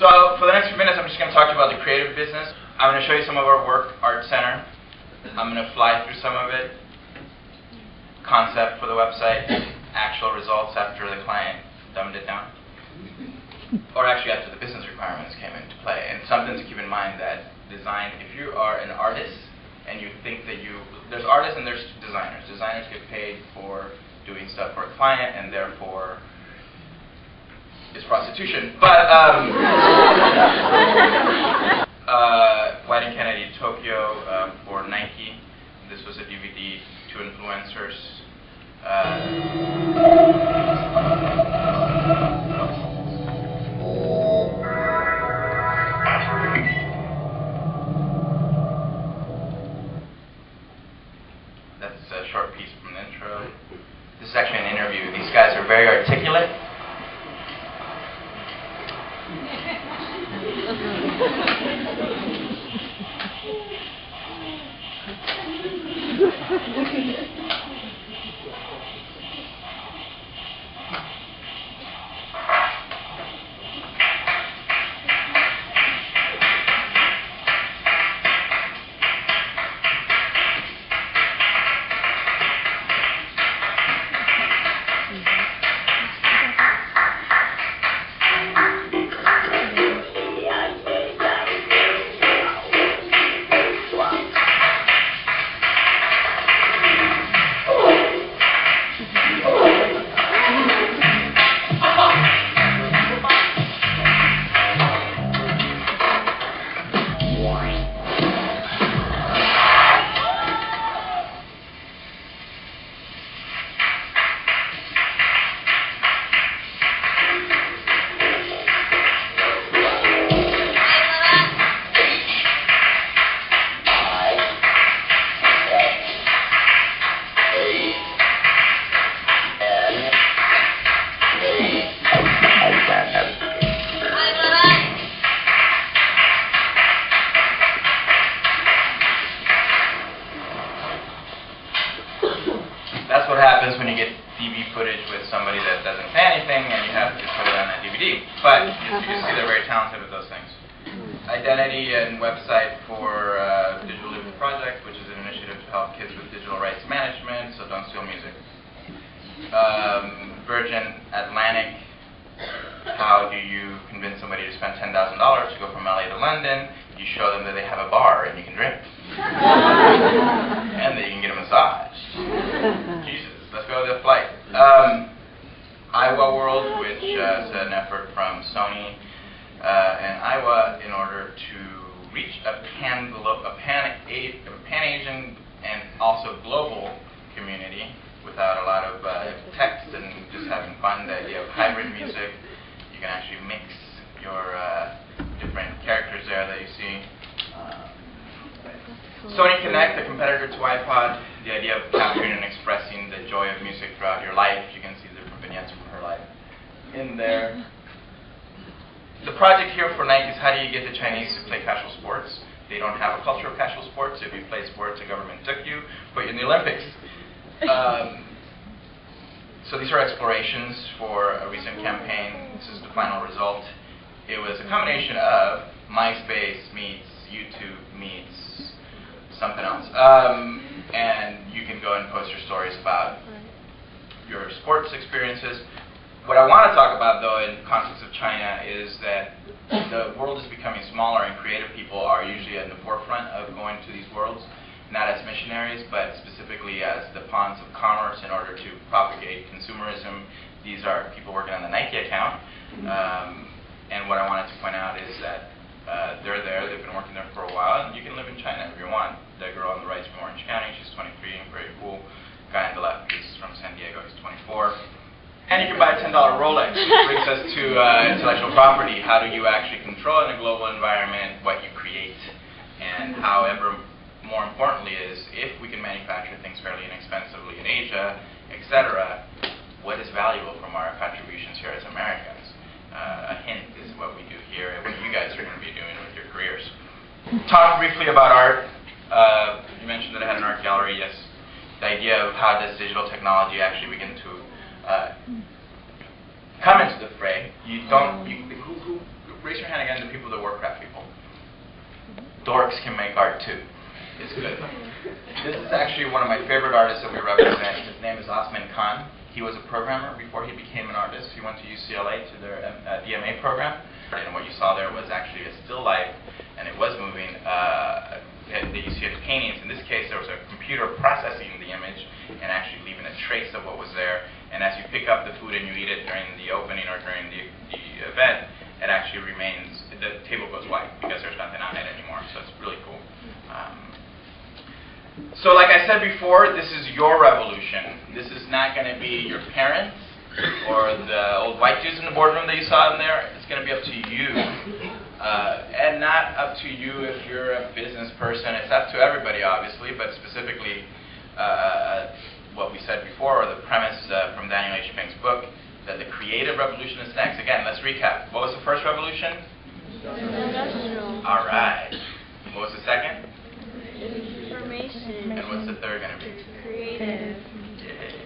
So for the next few minutes, I'm just going to talk to you about the creative business. I'm going to show you some of our work, Art Center. I'm going to fly through some of it, concept for the website, actual results after the client dumbed it down, or actually after the business requirements came into play. And something to keep in mind that design, if you are an artist and you think that there's artists and there's designers. Designers get paid for doing stuff for a client, and therefore it's prostitution. But White and Kennedy Tokyo for Nike. This was a DVD to influencers. That's a short piece from the intro. This is actually an interview. These guys are very articulate. That's what happens when you get DV footage with somebody that doesn't say anything and you have to put it on a DVD. But you can see they're very talented with those things. Identity and website for Digital Living Project, which is an initiative to help kids with digital rights management, so don't steal music. Virgin Atlantic, how do you convince somebody to spend $10,000 to go from LA to London? You show them that they have a bar and you can drink. And that you can get a massage. Jesus, let's go to the flight. Iowa World, which is an effort from Sony and Iowa in order to reach a Pan-Asian and also global community without a lot of text and just having fun. The idea of hybrid music. You can actually mix your different characters there that you see. Sony Connect, the competitor to iPod, the idea of capturing and expressing the joy of music throughout your life. You can see the different vignettes from her life in there. The project here for Nike is how do you get the Chinese to play casual sports? They don't have a culture of casual sports. If you play sports, the government took you, put you in the Olympics. So these are explorations for a recent campaign. This is the final result. It was a combination of MySpace meets YouTube meets something else. And you can go and post your stories about your sports experiences. What I want to talk about, though, in the context of China, is that the world is becoming smaller, and creative people are usually at the forefront of going to these worlds, not as missionaries, but specifically as the pawns of commerce in order to propagate consumerism. These are people working on the Nike account. And what I wanted to point out is that they're there, they've been working there for a while, and you can live in China if you want. The girl on the right is from Orange County, she's 23 and very cool. Guy on the left is from San Diego, he's 24. And you can buy a $10 Rolex, which brings us to intellectual property. How do you actually control in a global environment what you create? And however, more importantly is, if we can manufacture things fairly inexpensively in Asia, etc., what is valuable from our contributions here as Americans? A hint is what we do here and what you guys are going to be doing with your careers. Talk briefly about art. You mentioned that I had an art gallery. Yes. The idea of how does digital technology actually begin to come into the fray. You don't. Who raise your hand again make art too. It's good. This is actually one of my favorite artists that we represent. His name is Osman Khan. He was a programmer before he became an artist. He went to UCLA to their DMA program. And what you saw there was actually a still life, and it was moving. You see the paintings. In this case, there was a computer processing the image and actually leaving a trace of what was there. And as you pick up the food and you eat it during the opening or during the event, it actually remains, the table goes white because there's nothing on it anymore. So it's really cool. So like I said before, this is your revolution. This is not going to be your parents or the old white dudes in the boardroom that you saw in there. It's going to be up to you. And not up to you if you're a business person. It's up to everybody, obviously, but specifically what we said before, or the premise from Daniel H. Pink's book, that the creative revolution is next. Again, let's recap. What was the first revolution? Industrial. All right. What was the second? Information. And what's the third going to be? Creative. Yay.